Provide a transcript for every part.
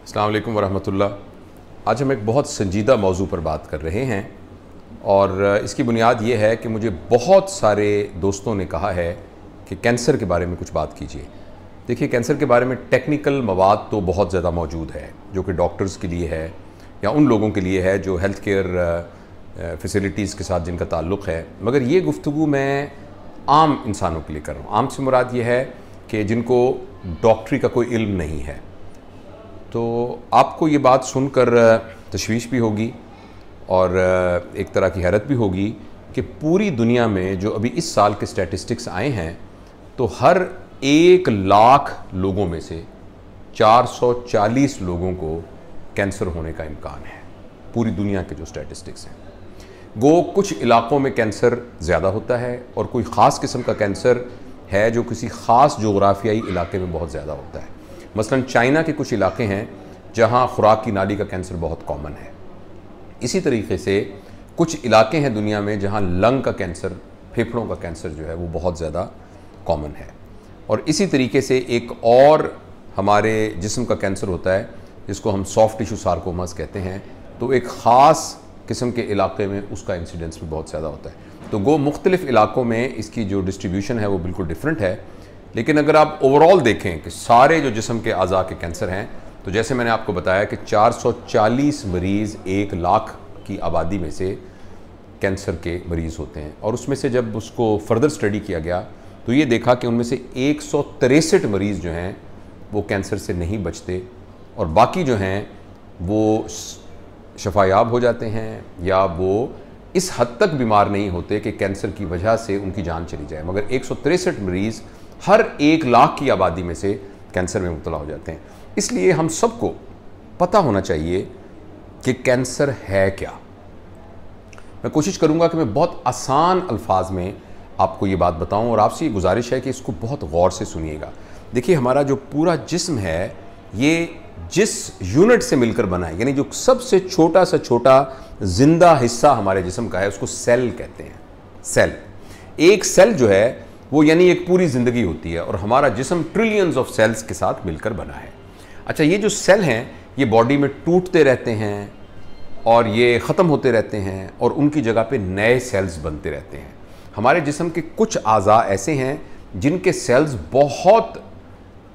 अस्सलाम वालेकुम वरहमतुल्लाह। आज हम एक बहुत संजीदा मौजू पर बात कर रहे हैं और इसकी बुनियाद ये है कि मुझे बहुत सारे दोस्तों ने कहा है कि कैंसर के बारे में कुछ बात कीजिए। देखिए, कैंसर के बारे में टेक्निकल मवाद तो बहुत ज़्यादा मौजूद है जो कि डॉक्टर्स के लिए है या उन लोगों के लिए है जो हेल्थ केयर फैसिलिटीज़ के साथ जिनका ताल्लुक़ है, मगर ये गुफ्तगू मैं आम इंसानों के लिए कर रहा हूँ। आम से मुराद ये है कि जिनको डॉक्टरी का कोई इल्म नहीं है। तो आपको ये बात सुनकर तशवीश भी होगी और एक तरह की हैरत भी होगी कि पूरी दुनिया में जो अभी इस साल के स्टैटिस्टिक्स आए हैं तो हर 1 लाख लोगों में से 440 लोगों को कैंसर होने का इम्कान है। पूरी दुनिया के जो स्टैटिस्टिक्स हैं, गो कुछ इलाक़ों में कैंसर ज़्यादा होता है और कोई ख़ास किस्म का कैंसर है जो किसी ख़ास जोग्राफियाई इलाके में बहुत ज़्यादा होता है। मसलन चाइना के कुछ इलाके हैं जहाँ खुराक की नाली का कैंसर बहुत कॉमन है। इसी तरीके से कुछ इलाके हैं दुनिया में जहाँ लंग का कैंसर, फेफड़ों का कैंसर जो है वो बहुत ज़्यादा कॉमन है। और इसी तरीके से एक और हमारे जिस्म का कैंसर होता है जिसको हम सॉफ्ट टिश्यू सार्कोमास कहते हैं, तो एक ख़ास किस्म के इलाके में उसका इंसिडेंस भी बहुत ज़्यादा होता है। तो गो मुख्तलिफ़ इलाकों में इसकी जो डिस्ट्रीब्यूशन है वो बिल्कुल डिफरेंट है। लेकिन अगर आप ओवरऑल देखें कि सारे जो जिस्म के अज़ा के कैंसर हैं, तो जैसे मैंने आपको बताया कि 440 मरीज़ 1 लाख की आबादी में से कैंसर के मरीज़ होते हैं। और उसमें से जब उसको फर्दर स्टडी किया गया तो ये देखा कि उनमें से 163 मरीज़ जो हैं वो कैंसर से नहीं बचते और बाकी जो हैं वो शफायाब हो जाते हैं या वो इस हद तक बीमार नहीं होते कि कैंसर की वजह से उनकी जान चली जाए। मगर 163 मरीज़ हर 1 लाख की आबादी में से कैंसर में मुब्तला हो जाते हैं। इसलिए हम सबको पता होना चाहिए कि कैंसर है क्या। मैं कोशिश करूंगा कि मैं बहुत आसान अल्फाज में आपको ये बात बताऊं और आपसे ये गुजारिश है कि इसको बहुत गौर से सुनिएगा। देखिए, हमारा जो पूरा जिस्म है ये जिस यूनिट से मिलकर बना है, यानी जो सबसे छोटा सा छोटा जिंदा हिस्सा हमारे जिस्म का है उसको सेल कहते हैं। सेल, एक सेल जो है वो यानी एक पूरी ज़िंदगी होती है और हमारा जिस्म ट्रिलियंस ऑफ सेल्स के साथ मिलकर बना है। अच्छा, ये जो सेल हैं ये बॉडी में टूटते रहते हैं और ये ख़त्म होते रहते हैं और उनकी जगह पे नए सेल्स बनते रहते हैं। हमारे जिस्म के कुछ आज़ा ऐसे हैं जिनके सेल्स बहुत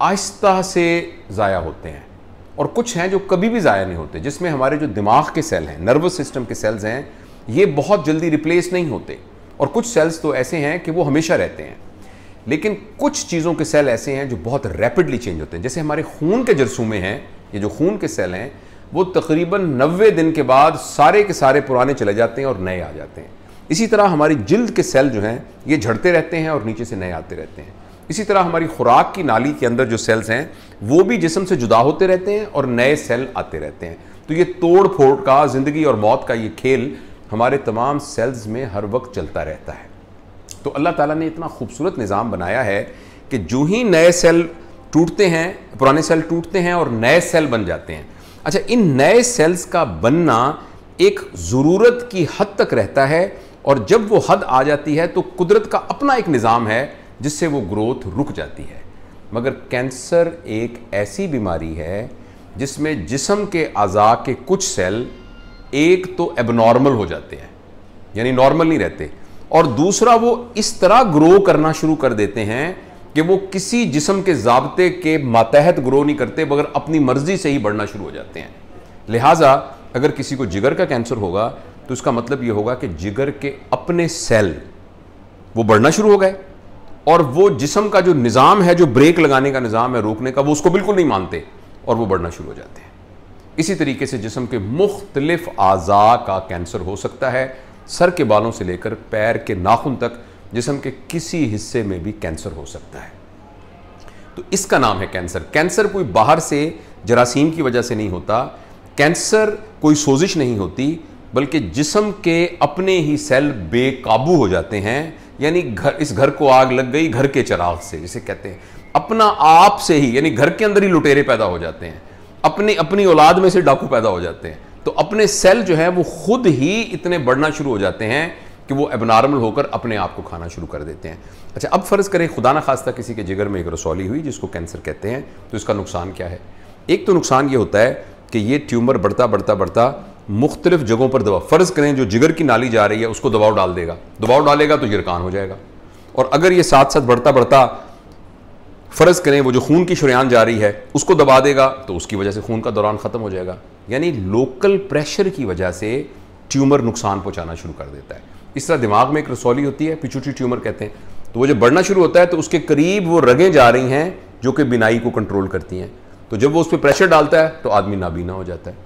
आहिस्ता से ज़ाया होते हैं और कुछ हैं जो कभी भी ज़ाया नहीं होते, जिसमें हमारे जो दिमाग के सेल हैं, नर्वस सिस्टम के सेल्स हैं, ये बहुत जल्दी रिप्लेस नहीं होते। और कुछ सेल्स तो ऐसे हैं कि वो हमेशा रहते हैं। लेकिन कुछ चीज़ों के सेल ऐसे हैं जो बहुत रैपिडली चेंज होते हैं। जैसे हमारे खून के जरसूमे हैं, ये जो खून के सेल हैं वो तकरीबन 90 दिन के बाद सारे के सारे पुराने चले जाते हैं और नए आ जाते हैं। इसी तरह हमारी जिल्द के सेल जो हैं ये झड़ते रहते हैं और नीचे से नए आते रहते हैं। इसी तरह हमारी खुराक की नाली के अंदर जो सेल्स हैं वो भी जिस्म से जुदा होते रहते हैं और नए सेल आते रहते हैं। तो ये तोड़ फोड़ का, ज़िंदगी और मौत का ये खेल हमारे तमाम सेल्स में हर वक्त चलता रहता है। तो अल्लाह ताला ने इतना खूबसूरत निज़ाम बनाया है कि जो ही नए सेल टूटते हैं, पुराने सेल टूटते हैं और नए सेल बन जाते हैं। अच्छा, इन नए सेल्स का बनना एक ज़रूरत की हद तक रहता है और जब वो हद आ जाती है तो कुदरत का अपना एक निज़ाम है जिससे वो ग्रोथ रुक जाती है। मगर कैंसर एक ऐसी बीमारी है जिसमें जिस्म के अज़ा के कुछ सेल एक तो एबनॉर्मल हो जाते हैं, यानी नॉर्मल नहीं रहते, और दूसरा वो इस तरह ग्रो करना शुरू कर देते हैं कि वो किसी जिस्म के ज़ाब्ते के मातहत ग्रो नहीं करते मगर अपनी मर्जी से ही बढ़ना शुरू हो जाते हैं। लिहाजा अगर किसी को जिगर का कैंसर होगा तो उसका मतलब ये होगा कि जिगर के अपने सेल वो बढ़ना शुरू हो गए और वो जिस्म का जो निज़ाम है, जो ब्रेक लगाने का निज़ाम है, रोकने का, वो उसको बिल्कुल नहीं मानते और वो बढ़ना शुरू हो जाते हैं। इसी तरीके से जिस्म के मुख्तलिफ आज़ा का कैंसर हो सकता है। सर के बालों से लेकर पैर के नाखून तक जिस्म के किसी हिस्से में भी कैंसर हो सकता है। तो इसका नाम है कैंसर। कैंसर कोई बाहर से जरासीम की वजह से नहीं होता, कैंसर कोई सोजिश नहीं होती, बल्कि जिस्म के अपने ही सेल बेकाबू हो जाते हैं। यानी इस घर को आग लग गई घर के चिराग से, जिसे कहते हैं, अपना आप से ही, यानी घर के अंदर ही लुटेरे पैदा हो जाते हैं, अपनी औलाद में से डाकू पैदा हो जाते हैं। तो अपने सेल जो है वो खुद ही इतने बढ़ना शुरू हो जाते हैं कि वो एबनॉर्मल होकर अपने आप को खाना शुरू कर देते हैं। अच्छा, अब फ़र्ज़ करें खुदा न खास्ता किसी के जिगर में एक रसौली हुई जिसको कैंसर कहते हैं, तो इसका नुकसान क्या है? एक तो नुकसान ये होता है कि ये ट्यूमर बढ़ता बढ़ता बढ़ता मुख्तलिफ जगहों पर दबाव, फ़र्ज़ करें जो जिगर की नाली जा रही है उसको दबाव डाल देगा, दबाव डालेगा तो यरकान हो जाएगा। और अगर ये साथ साथ बढ़ता बढ़ता फ़र्ज़ करें वो जो खून की शरेआन जा रही है उसको दबा देगा तो उसकी वजह से खून का दौरान ख़त्म हो जाएगा। यानी लोकल प्रेशर की वजह से ट्यूमर नुकसान पहुँचाना शुरू कर देता है। इस तरह दिमाग में एक रसौली होती है, पिट्यूटरी ट्यूमर कहते हैं, तो वो जब बढ़ना शुरू होता है तो उसके करीब वो रगें जा रही हैं जो कि बिनाई को कंट्रोल करती हैं, तो जब वो उस पर प्रेशर डालता है तो आदमी नाबीना हो जाता है।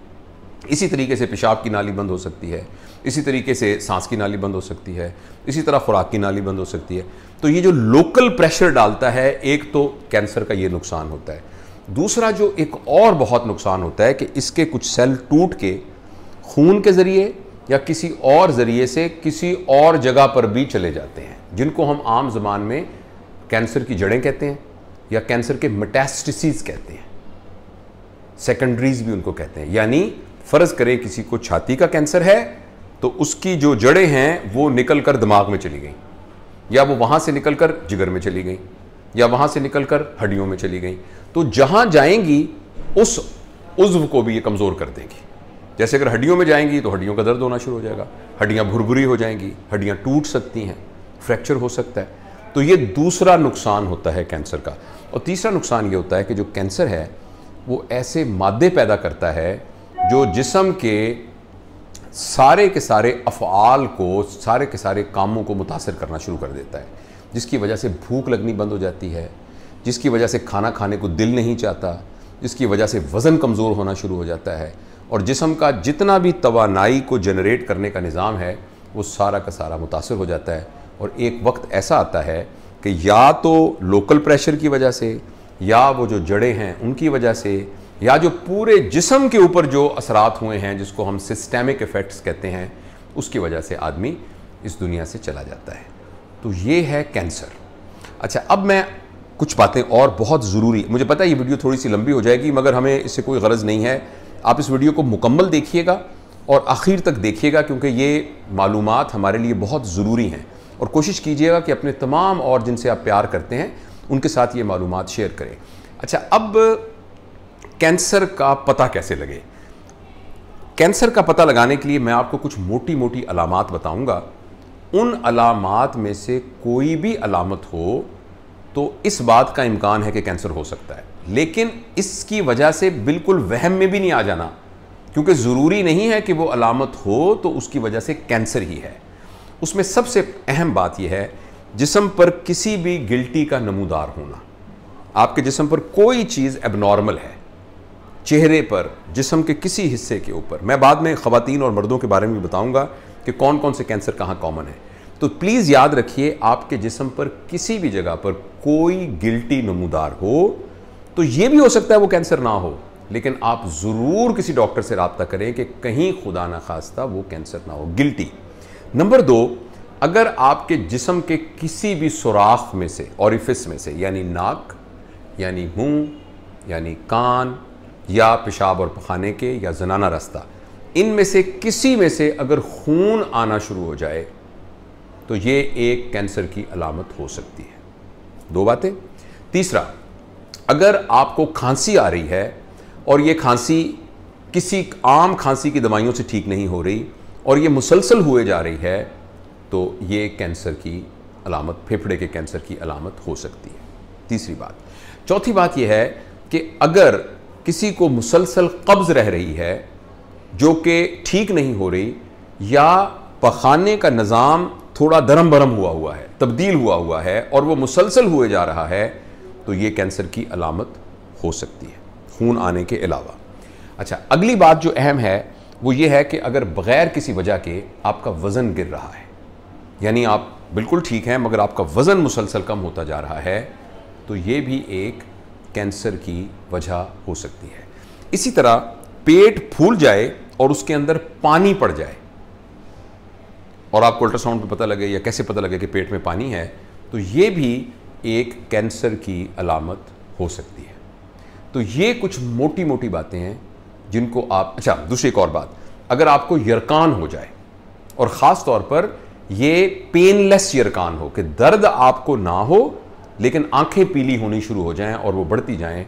इसी तरीके से पेशाब की नाली बंद हो सकती है, इसी तरीके से सांस की नाली बंद हो सकती है, इसी तरह खुराक की नाली बंद हो सकती है। तो ये जो लोकल प्रेशर डालता है, एक तो कैंसर का ये नुकसान होता है। दूसरा जो एक और बहुत नुकसान होता है कि इसके कुछ सेल टूट के खून के ज़रिए या किसी और ज़रिए से किसी और जगह पर भी चले जाते हैं, जिनको हम आम ज़बान में कैंसर की जड़ें कहते हैं या कैंसर के मेटास्टेसिस कहते हैं, सेकेंडरीज भी उनको कहते हैं। यानी फ़र्ज़ करें किसी को छाती का कैंसर है तो उसकी जो जड़ें हैं वो निकल कर दिमाग में चली गई, या वो वहाँ से निकल कर जिगर में चली गई, या वहाँ से निकल कर हड्डियों में चली गई। तो जहाँ जाएंगी उस उज़्व को भी ये कमज़ोर कर देंगी। जैसे अगर हड्डियों में जाएंगी तो हड्डियों का दर्द होना शुरू हो जाएगा, हड्डियाँ भुरभुरी हो जाएंगी, हड्डियाँ टूट सकती हैं, फ्रैक्चर हो सकता है। तो ये दूसरा नुकसान होता है कैंसर का। और तीसरा नुकसान ये होता है कि जो कैंसर है वो ऐसे मादे पैदा करता है जो जिस्म के सारे के सारे अफ़आल को, सारे के सारे कामों को मुतासर करना शुरू कर देता है, जिसकी वजह से भूख लगनी बंद हो जाती है, जिसकी वजह से खाना खाने को दिल नहीं चाहता, जिसकी वजह से वज़न कमज़ोर होना शुरू हो जाता है, और जिस्म का जितना भी तवानाई को जनरेट करने का निज़ाम है वो सारा का सारा मुतासर हो जाता है। और एक वक्त ऐसा आता है कि या तो लोकल प्रेशर की वजह से, या वो जो जड़ें हैं उनकी वजह से, या जो पूरे जिस्म के ऊपर जो असरात हुए हैं जिसको हम सिस्टेमिक इफ़ेक्ट्स कहते हैं, उसकी वजह से आदमी इस दुनिया से चला जाता है। तो ये है कैंसर। अच्छा, अब मैं कुछ बातें और बहुत ज़रूरी, मुझे पता है ये वीडियो थोड़ी सी लंबी हो जाएगी मगर हमें इससे कोई गरज नहीं है। आप इस वीडियो को मुकम्मल देखिएगा और आखिर तक देखिएगा, क्योंकि ये मालूमात हमारे लिए बहुत ज़रूरी हैं। और कोशिश कीजिएगा कि अपने तमाम और जिनसे आप प्यार करते हैं उनके साथ ये मालूमात शेयर करें। अच्छा, अब कैंसर का पता कैसे लगे? कैंसर का पता लगाने के लिए मैं आपको कुछ मोटी मोटी अलामात बताऊंगा। उन अलामात में से कोई भी अलामत हो तो इस बात का इम्कान है कि कैंसर हो सकता है, लेकिन इसकी वजह से बिल्कुल वहम में भी नहीं आ जाना, क्योंकि ज़रूरी नहीं है कि वो अलामत हो तो उसकी वजह से कैंसर ही है। उसमें सबसे अहम बात यह है जिस्म पर किसी भी गिल्टी का नमूदार होना। आपके जिस्म पर कोई चीज़ एबनॉर्मल है, चेहरे पर, जिस्म के किसी हिस्से के ऊपर। मैं बाद में ख़वातीन और मर्दों के बारे में भी बताऊंगा कि कौन कौन से कैंसर कहाँ कॉमन है। तो प्लीज़ याद रखिए, आपके जिस्म पर किसी भी जगह पर कोई गिल्टी नमूदार हो तो ये भी हो सकता है वो कैंसर ना हो, लेकिन आप ज़रूर किसी डॉक्टर से रब्ता करें कि कहीं खुदा न खास्ता वो कैंसर ना हो, गिल्टी। नंबर 2, अगर आपके जिस्म के किसी भी सुराख में से, ऑरिफिस में से, यानी नाक, यानी मुंह, यानी कान, या पेशाब और पखाने के, या जनाना रास्ता, इनमें से किसी में से अगर खून आना शुरू हो जाए तो ये एक कैंसर की अलामत हो सकती है। 2 बातें। तीसरा, अगर आपको खांसी आ रही है और ये खांसी किसी आम खांसी की दवाइयों से ठीक नहीं हो रही और ये मुसलसल हुए जा रही है तो ये कैंसर की अलामत, फेफड़े के कैंसर की अलामत हो सकती है। तीसरी बात। चौथी बात यह है कि अगर किसी को मुसलसल कब्ज़ रह रही है जो कि ठीक नहीं हो रही, या पखाने का निज़ाम थोड़ा दरम बरम हुआ है, तब्दील हुआ है और वो मुसलसल हुए जा रहा है, तो ये कैंसर की अलामत हो सकती है, खून आने के अलावा। अच्छा, अगली बात जो अहम है वो ये है कि अगर बग़ैर किसी वजह के आपका वज़न गिर रहा है, यानी आप बिल्कुल ठीक हैं मगर आपका वज़न मुसलसल कम होता जा रहा है, तो ये भी एक कैंसर की वजह हो सकती है। इसी तरह पेट फूल जाए और उसके अंदर पानी पड़ जाए और आपको अल्ट्रासाउंड पे पता लगे या कैसे पता लगे कि पेट में पानी है, तो ये भी एक कैंसर की अलामत हो सकती है। तो ये कुछ मोटी मोटी बातें हैं जिनको आप। अच्छा, दूसरी एक और बात, अगर आपको यरकान हो जाए और ख़ास तौर पर ये पेनलेस यरकान हो, कि दर्द आपको ना हो लेकिन आंखें पीली होनी शुरू हो जाएं और वो बढ़ती जाएं,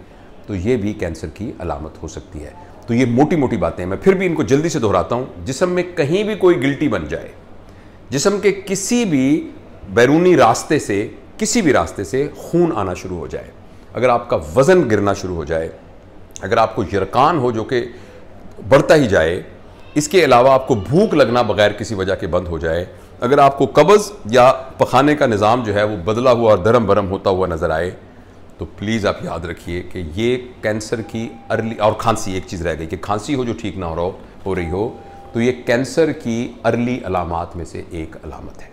तो ये भी कैंसर की अलामत हो सकती है। तो ये मोटी मोटी बातें हैं, मैं फिर भी इनको जल्दी से दोहराता हूँ। जिस्म में कहीं भी कोई गिल्टी बन जाए, जिस्म के किसी भी बैरूनी रास्ते से, किसी भी रास्ते से खून आना शुरू हो जाए, अगर आपका वज़न गिरना शुरू हो जाए, अगर आपको यरकान हो जो कि बढ़ता ही जाए, इसके अलावा आपको भूख लगना बगैर किसी वजह के बंद हो जाए, अगर आपको कब्ज़ या पखाने का निज़ाम जो है वो बदला हुआ और दरम बरम होता हुआ नज़र आए, तो प्लीज़ आप याद रखिए कि ये कैंसर की अर्ली, और खांसी एक चीज़ रह गई कि खांसी हो जो ठीक ना हो रही हो, तो ये कैंसर की अर्ली अलामात में से एक अलामत है।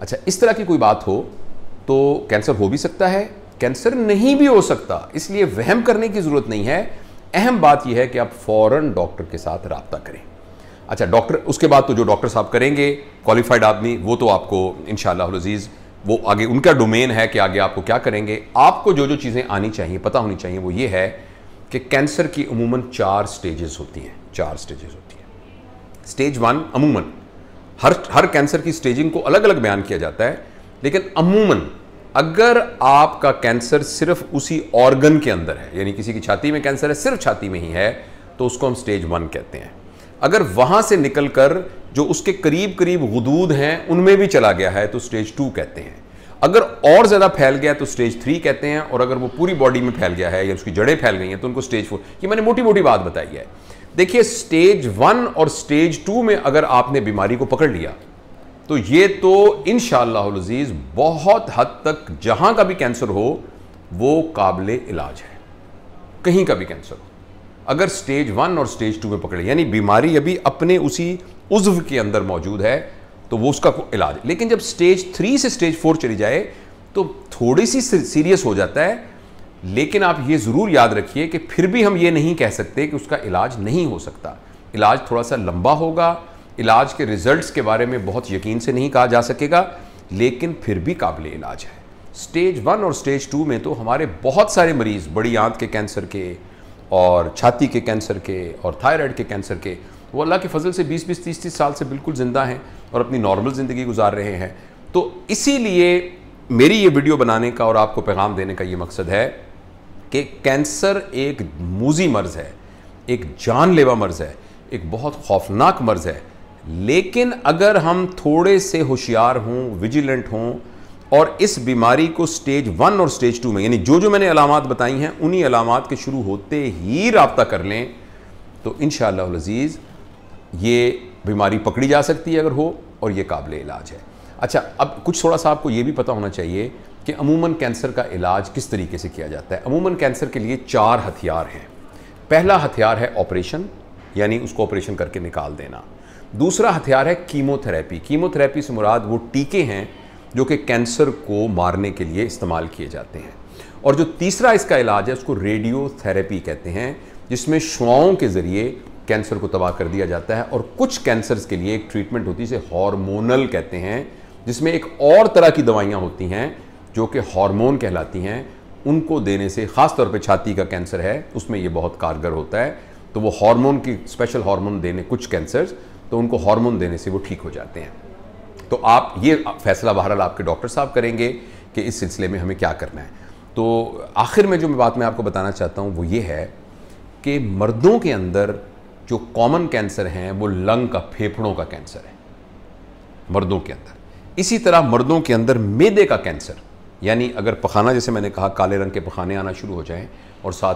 अच्छा, इस तरह की कोई बात हो तो कैंसर हो भी सकता है, कैंसर नहीं भी हो सकता, इसलिए वहम करने की ज़रूरत नहीं है। अहम बात यह है कि आप फ़ौरन डॉक्टर के साथ रब्ता करें। अच्छा, डॉक्टर, उसके बाद तो जो डॉक्टर साहब करेंगे, क्वालिफाइड आदमी, वो तो आपको इंशाअल्लाह अज़ीज़ वो आगे उनका डोमेन है कि आगे आपको क्या करेंगे। आपको जो जो चीज़ें आनी चाहिए, पता होनी चाहिए, वो ये है कि कैंसर की अमूमन 4 स्टेजेस होती हैं। 4 स्टेजेस होती हैं। स्टेज 1 अमूमन हर कैंसर की स्टेजिंग को अलग अलग बयान किया जाता है, लेकिन अमूमन अगर आपका कैंसर सिर्फ उसी ऑर्गन के अंदर है, यानी किसी की छाती में कैंसर है, सिर्फ छाती में ही है, तो उसको हम स्टेज 1 कहते हैं। अगर वहां से निकलकर जो उसके करीब करीब गुदूद हैं उनमें भी चला गया है तो स्टेज 2 कहते हैं। अगर और ज़्यादा फैल गया तो स्टेज 3 कहते हैं, और अगर वो पूरी बॉडी में फैल गया है या उसकी जड़ें फैल गई हैं तो उनको स्टेज 4। ये मैंने मोटी मोटी बात बताई है। देखिए, स्टेज 1 और स्टेज 2 में अगर आपने बीमारी को पकड़ लिया तो ये तो इंशाअल्लाह अज़ीज़ बहुत हद तक जहां का भी कैंसर हो वो काबिले इलाज है, कहीं का भी कैंसर हो। अगर स्टेज 1 और स्टेज 2 में पकड़े, यानी बीमारी अभी अपने उसी उज़्व के अंदर मौजूद है, तो वो उसका इलाज। लेकिन जब स्टेज 3 से स्टेज 4 चली जाए तो थोड़ी सी सीरियस हो जाता है। लेकिन आप ये ज़रूर याद रखिए कि फिर भी हम ये नहीं कह सकते कि उसका इलाज नहीं हो सकता। इलाज थोड़ा सा लंबा होगा, इलाज के रिजल्ट्स के बारे में बहुत यकीन से नहीं कहा जा सकेगा, लेकिन फिर भी काबिल इलाज है। स्टेज 1 और स्टेज 2 में तो हमारे बहुत सारे मरीज़ बड़ी आंत के कैंसर के और छाती के कैंसर के और थायराइड के कैंसर के, वो अल्लाह के फजल से 20-20, 30-30 साल से बिल्कुल ज़िंदा हैं और अपनी नॉर्मल ज़िंदगी गुजार रहे हैं। तो इसीलिए मेरी ये वीडियो बनाने का और आपको पैगाम देने का ये मकसद है कि कैंसर एक मूजी मर्ज़ है, एक जानलेवा मर्ज़ है, एक बहुत खौफनाक मर्ज़ है। लेकिन अगर हम थोड़े से होशियार हों, विजिलेंट हों और इस बीमारी को स्टेज 1 और स्टेज 2 में, यानी जो जो मैंने अलामात बताई हैं उन्हीं अलामात के शुरू होते ही राब्ता कर लें, तो इंशाअल्लाह अज़ीज़ ये बीमारी पकड़ी जा सकती है अगर हो, और ये काबिल इलाज है। अच्छा, अब कुछ थोड़ा सा आपको ये भी पता होना चाहिए कि अमूमन कैंसर का इलाज किस तरीके से किया जाता है। अमूमन कैंसर के लिए 4 हथियार हैं। पहला हथियार है ऑपरेशन, यानी उसको ऑपरेशन करके निकाल देना। दूसरा हथियार है कीमोथेरेपी। कीमोथेरेपी से मुराद वो टीके हैं जो कि कैंसर को मारने के लिए इस्तेमाल किए जाते हैं। और जो तीसरा इसका इलाज है उसको रेडियोथेरेपी कहते हैं, जिसमें शुआओं के ज़रिए कैंसर को तबाह कर दिया जाता है। और कुछ कैंसर्स के लिए एक ट्रीटमेंट होती है, इसे हार्मोनल कहते हैं, जिसमें एक और तरह की दवाइयाँ होती हैं जो कि हार्मोन कहलाती हैं। उनको देने से, ख़ास तौर पे छाती का कैंसर है उसमें ये बहुत कारगर होता है। तो वो हार्मोन की, स्पेशल हार्मोन देने, कुछ कैंसर्स तो उनको हार्मोन देने से वो ठीक हो जाते हैं। तो आप ये फैसला बहरहाल आपके डॉक्टर साहब करेंगे कि इस सिलसिले में हमें क्या करना है। तो आखिर में जो बात मैं आपको बताना चाहता हूँ वो ये है कि मर्दों के अंदर जो कॉमन कैंसर हैं वो लंग का, फेफड़ों का कैंसर है मर्दों के अंदर। इसी तरह मर्दों के अंदर मैदे का कैंसर, यानी अगर पखाना, जैसे मैंने कहा, काले रंग के पखाने आना शुरू हो जाएं और साथ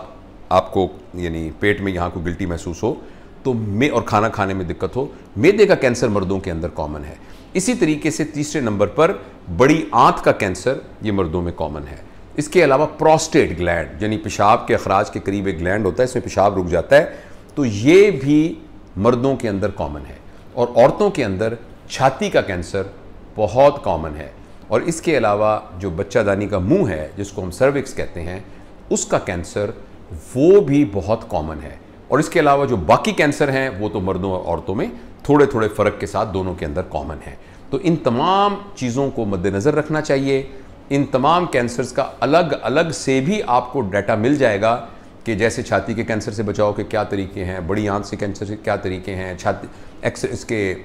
आपको यानी पेट में यहाँ को गिल्टी महसूस हो तो और खाना खाने में दिक्कत हो, मैदे का कैंसर मर्दों के अंदर कॉमन है। इसी तरीके से तीसरे नंबर पर बड़ी आंत का कैंसर, ये मर्दों में कॉमन है। इसके अलावा प्रोस्टेट ग्लैंड, यानी पेशाब के अखराज के करीब एक ग्लैंड होता है, इसमें पेशाब रुक जाता है, तो ये भी मर्दों के अंदर कॉमन है। और औरतों के अंदर छाती का कैंसर बहुत कॉमन है। और इसके अलावा जो बच्चादानी का मुंह है, जिसको हम सर्विक्स कहते हैं, उसका कैंसर वो भी बहुत कॉमन है। और इसके अलावा जो बाकी कैंसर हैं वो तो मर्दों और औरतों में थोड़े थोड़े फ़र्क के साथ दोनों के अंदर कॉमन है। तो इन तमाम चीज़ों को मद्देनज़र रखना चाहिए। इन तमाम कैंसर्स का अलग अलग से भी आपको डाटा मिल जाएगा कि जैसे छाती के कैंसर से बचाव के क्या तरीके हैं, बड़ी आंत से कैंसर से क्या तरीके हैं, छाती इसके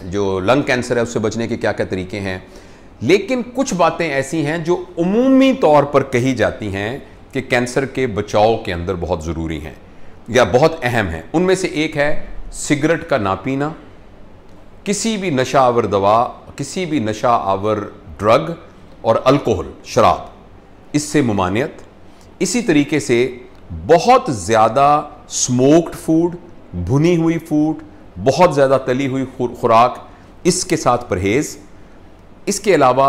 जो लंग कैंसर है उससे बचने के क्या क्या तरीके हैं। लेकिन कुछ बातें ऐसी हैं जो उमूमी तौर पर कही जाती हैं कि कैंसर के बचाव के अंदर बहुत ज़रूरी हैं या बहुत अहम हैं। उनमें से एक है सिगरेट का ना पीना, किसी भी नशा आवर दवा, किसी भी नशा आवर ड्रग और अल्कोहल शराब, इससे मुमानियत। इसी तरीके से बहुत ज़्यादा स्मोक्ड फूड, भुनी हुई फूड, बहुत ज़्यादा तली हुई खुराक, इसके साथ परहेज़। इसके अलावा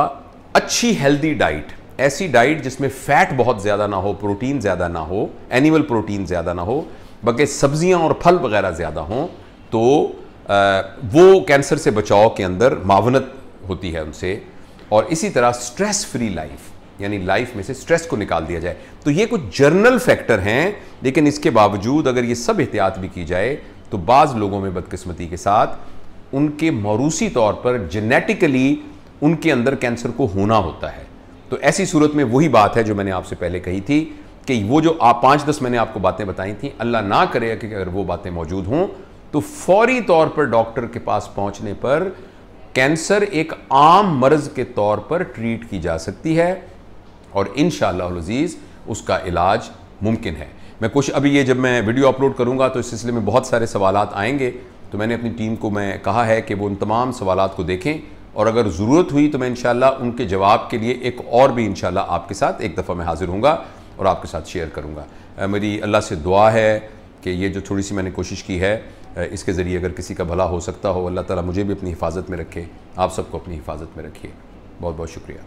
अच्छी हेल्दी डाइट, ऐसी डाइट जिसमें फ़ैट बहुत ज़्यादा ना हो, प्रोटीन ज़्यादा ना हो, एनिमल प्रोटीन ज़्यादा ना हो, बल्कि सब्जियां और फल वगैरह ज़्यादा हों, तो वो कैंसर से बचाव के अंदर मावनत होती है उनसे। और इसी तरह स्ट्रेस फ्री लाइफ, यानी लाइफ में से स्ट्रेस को निकाल दिया जाए। तो ये कुछ जर्नल फैक्टर हैं, लेकिन इसके बावजूद अगर ये सब एहतियात भी की जाए तो बाज़ लोगों में बदकिस्मती के साथ उनके मौरूसी तौर पर जेनेटिकली उनके अंदर कैंसर को होना होता है। तो ऐसी सूरत में वही बात है जो मैंने आपसे पहले कही थी कि वो जो आप 5-10 मैंने आपको बातें बताई थी, अल्लाह ना करे कि अगर वो बातें मौजूद हों तो फौरी तौर पर डॉक्टर के पास पहुंचने पर कैंसर एक आम मर्ज के तौर पर ट्रीट की जा सकती है और इंशाअल्लाह अज़ीज़ उसका इलाज मुमकिन है। मैं कुछ अभी ये जब मैं वीडियो अपलोड करूंगा तो इस सिलसिले में बहुत सारे सवालात आएंगे, तो मैंने अपनी टीम को मैं कहा है कि वो उन तमाम सवालात को देखें और अगर ज़रूरत हुई तो मैं इंशाअल्लाह उनके जवाब के लिए एक और भी इंशाअल्लाह आपके साथ एक दफ़ा मैं हाज़िर हूँगा और आपके साथ शेयर करूँगा। मेरी अल्लाह से दुआ है कि ये जो थोड़ी सी मैंने कोशिश की है इसके ज़रिए अगर किसी का भला हो सकता हो, अल्लाह ताला मुझे भी अपनी हिफाजत में रखे, आप सबको अपनी हिफाजत में रखिए। बहुत बहुत शुक्रिया।